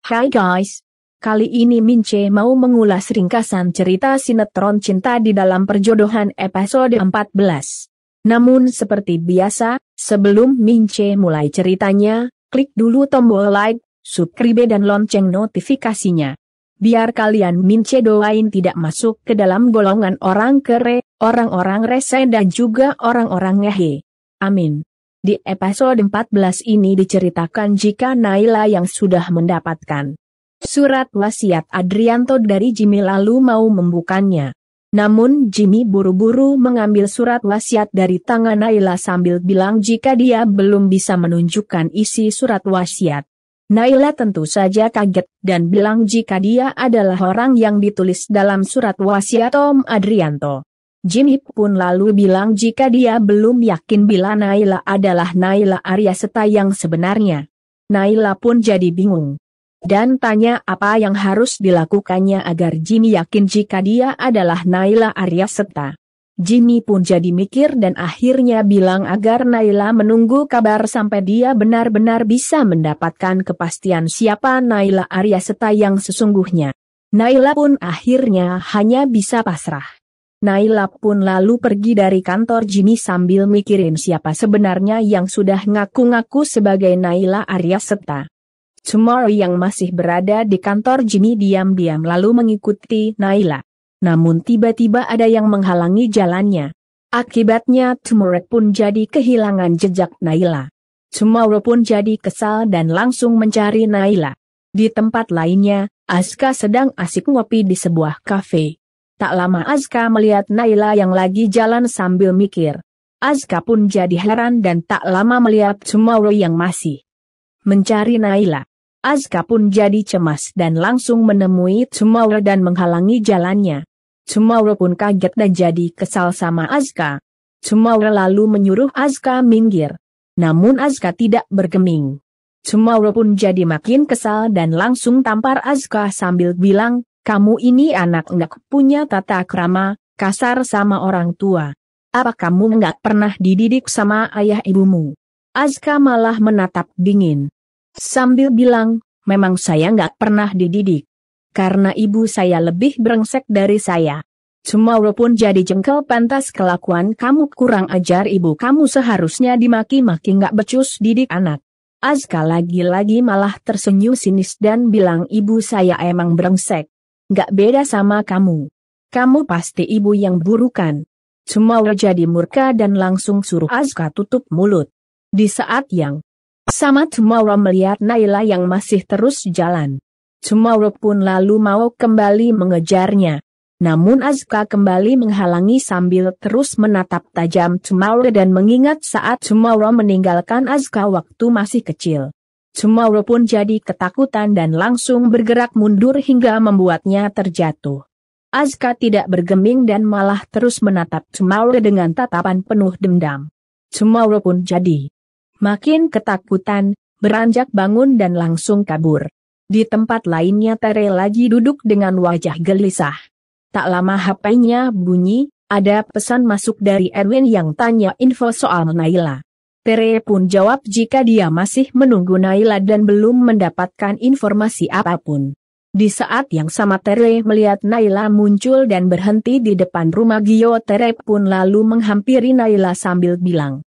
Hai guys, kali ini Mince mau mengulas ringkasan cerita sinetron Cinta di Dalam Perjodohan episode 14. Namun seperti biasa, sebelum Mince mulai ceritanya, klik dulu tombol like, subscribe dan lonceng notifikasinya. Biar kalian Mince doain tidak masuk ke dalam golongan orang kere, orang-orang rese dan juga orang-orang ngehe. Amin. Di episode 14 ini diceritakan jika Naila yang sudah mendapatkan surat wasiat Adrianto dari Jimmy lalu mau membukanya. Namun Jimmy buru-buru mengambil surat wasiat dari tangan Naila sambil bilang jika dia belum bisa menunjukkan isi surat wasiat. Naila tentu saja kaget dan bilang jika dia adalah orang yang ditulis dalam surat wasiat Om Adrianto. Jimmy pun lalu bilang jika dia belum yakin bila Naila adalah Naila Aryaseta yang sebenarnya. Naila pun jadi bingung dan tanya apa yang harus dilakukannya agar Jimmy yakin jika dia adalah Naila Aryaseta. Jimmy pun jadi mikir dan akhirnya bilang agar Naila menunggu kabar sampai dia benar-benar bisa mendapatkan kepastian siapa Naila Aryaseta yang sesungguhnya. Naila pun akhirnya hanya bisa pasrah. Naila pun lalu pergi dari kantor Jimmy sambil mikirin siapa sebenarnya yang sudah ngaku-ngaku sebagai Naila Aryaseta. Tomorrow yang masih berada di kantor Jimmy diam-diam lalu mengikuti Naila. Namun tiba-tiba ada yang menghalangi jalannya. Akibatnya Tomorrow pun jadi kehilangan jejak Naila. Tomorrow pun jadi kesal dan langsung mencari Naila. Di tempat lainnya, Azka sedang asik ngopi di sebuah kafe. Tak lama Azka melihat Naila yang lagi jalan sambil mikir. Azka pun jadi heran dan tak lama melihat Tomorrow yang masih mencari Naila. Azka pun jadi cemas dan langsung menemui Tomorrow dan menghalangi jalannya. Tomorrow pun kaget dan jadi kesal sama Azka. Tomorrow lalu menyuruh Azka minggir. Namun Azka tidak bergeming. Tomorrow pun jadi makin kesal dan langsung tampar Azka sambil bilang, "Kamu ini anak enggak punya tata krama, kasar sama orang tua. Apa kamu enggak pernah dididik sama ayah ibumu?" Azka malah menatap dingin. Sambil bilang, "Memang saya enggak pernah dididik. Karena ibu saya lebih brengsek dari saya." Tomorrow pun jadi jengkel, "Pantas kelakuan kamu kurang ajar, ibu kamu seharusnya dimaki-maki enggak becus didik anak." Azka lagi-lagi malah tersenyum sinis dan bilang, "Ibu saya emang brengsek. Nggak beda sama kamu. Kamu pasti ibu yang burukan." Tomorrow jadi murka dan langsung suruh Azka tutup mulut. Di saat yang sama Tomorrow melihat Naila yang masih terus jalan. Tomorrow pun lalu mau kembali mengejarnya. Namun Azka kembali menghalangi sambil terus menatap tajam Tomorrow dan mengingat saat Tomorrow meninggalkan Azka waktu masih kecil. Tomorrow pun jadi ketakutan dan langsung bergerak mundur hingga membuatnya terjatuh. Azka tidak bergeming dan malah terus menatap Tomorrow dengan tatapan penuh dendam. Tomorrow pun jadi makin ketakutan, beranjak bangun dan langsung kabur. Di tempat lainnya Tere lagi duduk dengan wajah gelisah. Tak lama HP-nya bunyi, ada pesan masuk dari Edwin yang tanya info soal Naila. Tere pun jawab jika dia masih menunggu Naila dan belum mendapatkan informasi apapun. Di saat yang sama Tere melihat Naila muncul dan berhenti di depan rumah Gio. Tere pun lalu menghampiri Naila sambil bilang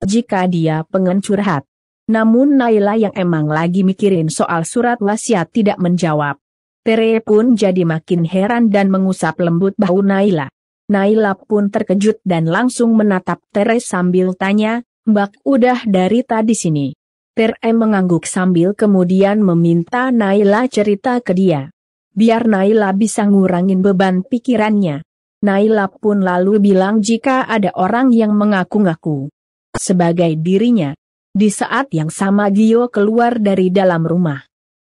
jika dia pengen curhat. Namun Naila yang emang lagi mikirin soal surat wasiat tidak menjawab. Tere pun jadi makin heran dan mengusap lembut bahu Naila. Naila pun terkejut dan langsung menatap Tere sambil tanya, "Mbak udah dari tadi sini?" Tere mengangguk sambil kemudian meminta Naila cerita ke dia. Biar Naila bisa ngurangin beban pikirannya. Naila pun lalu bilang jika ada orang yang mengaku-ngaku sebagai dirinya. Di saat yang sama Gio keluar dari dalam rumah.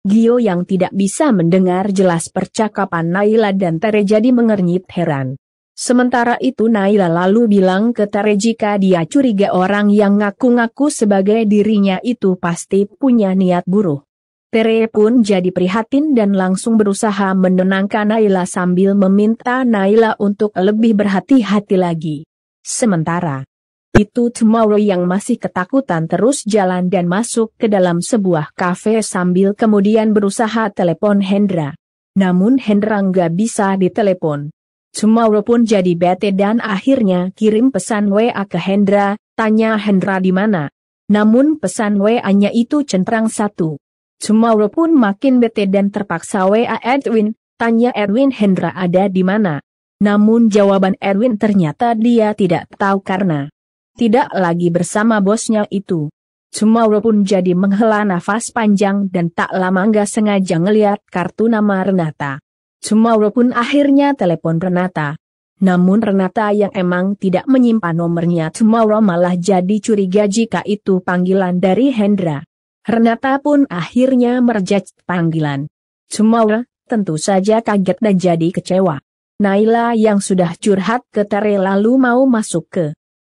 Gio yang tidak bisa mendengar jelas percakapan Naila dan Tere jadi mengernyit heran. Sementara itu Naila lalu bilang ke Tere jika dia curiga orang yang ngaku-ngaku sebagai dirinya itu pasti punya niat buruk. Tere pun jadi prihatin dan langsung berusaha menenangkan Naila sambil meminta Naila untuk lebih berhati-hati lagi. Sementara Itu Tomorrow yang masih ketakutan terus jalan dan masuk ke dalam sebuah kafe sambil kemudian berusaha telepon Hendra. Namun Hendra nggak bisa ditelepon. Tomorrow pun jadi bete dan akhirnya kirim pesan WA ke Hendra, tanya Hendra di mana. Namun pesan WA-nya itu centang satu. Tomorrow pun makin bete dan terpaksa WA Edwin, tanya Edwin Hendra ada di mana. Namun jawaban Edwin ternyata dia tidak tahu karena tidak lagi bersama bosnya itu. Tomorrow pun jadi menghela nafas panjang dan tak lama nggak sengaja ngeliat kartu nama Renata. Tomorrow pun akhirnya telepon Renata. Namun Renata yang emang tidak menyimpan nomornya Tomorrow malah jadi curiga jika itu panggilan dari Hendra. Renata pun akhirnya mereject panggilan. Tomorrow tentu saja kaget dan jadi kecewa. Naila yang sudah curhat ke Tere lalu mau masuk ke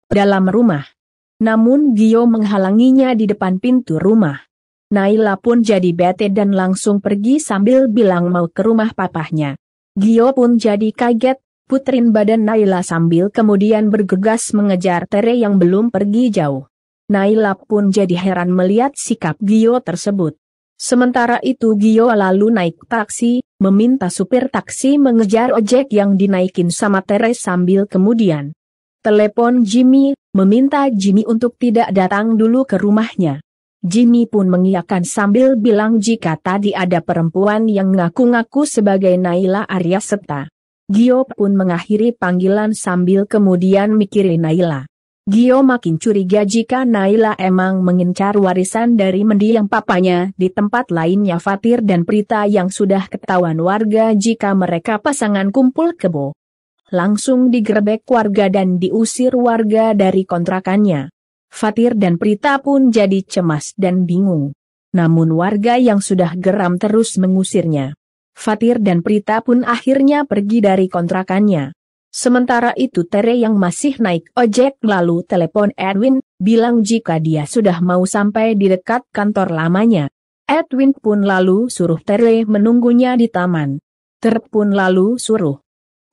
dalam rumah. Namun Gio menghalanginya di depan pintu rumah. Naila pun jadi bete dan langsung pergi sambil bilang mau ke rumah papahnya. Gio pun jadi kaget, puterin badan Naila sambil kemudian bergegas mengejar Tere yang belum pergi jauh. Naila pun jadi heran melihat sikap Gio tersebut. Sementara itu Gio lalu naik taksi, meminta supir taksi mengejar ojek yang dinaikin sama Tere sambil kemudian telepon Jimmy, meminta Jimmy untuk tidak datang dulu ke rumahnya. Jimmy pun mengiyakan sambil bilang jika tadi ada perempuan yang ngaku-ngaku sebagai Naila Aryaseta. Gio pun mengakhiri panggilan sambil kemudian mikirin Naila. Gio makin curiga jika Naila emang mengincar warisan dari mendiang papanya di tempat lainnya Fatir dan Prita yang sudah ketahuan warga jika mereka pasangan kumpul kebo. Langsung digerebek warga dan diusir warga dari kontrakannya. Fatir dan Prita pun jadi cemas dan bingung. Namun warga yang sudah geram terus mengusirnya. Fatir dan Prita pun akhirnya pergi dari kontrakannya. Sementara itu Tere yang masih naik ojek lalu telepon Edwin, bilang jika dia sudah mau sampai di dekat kantor lamanya. Edwin pun lalu suruh Tere menunggunya di taman. Tere pun lalu suruh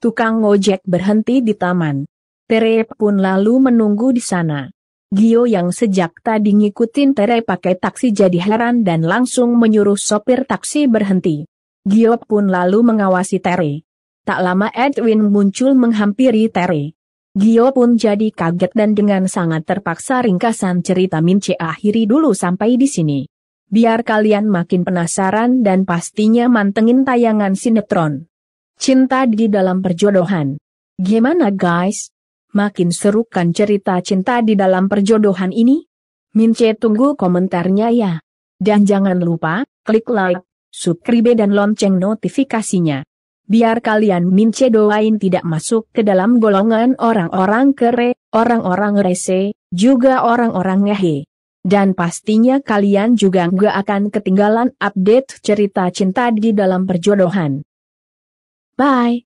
tukang ojek berhenti di taman. Tere pun lalu menunggu di sana. Gio yang sejak tadi ngikutin Tere pakai taksi jadi heran dan langsung menyuruh sopir taksi berhenti. Gio pun lalu mengawasi Tere. Tak lama Edwin muncul menghampiri Tere. Gio pun jadi kaget dan dengan sangat terpaksa ringkasan cerita Mince akhiri dulu sampai di sini. Biar kalian makin penasaran dan pastinya mantengin tayangan sinetron Cinta di Dalam Perjodohan. Gimana guys? Makin seru kan cerita cinta di dalam perjodohan ini? Mince tunggu komentarnya ya. Dan jangan lupa, klik like, subscribe dan lonceng notifikasinya. Biar kalian Mince doain tidak masuk ke dalam golongan orang-orang kere, orang-orang rese, juga orang-orang ngehe. Dan pastinya kalian juga nggak akan ketinggalan update cerita cinta di dalam perjodohan. Bye.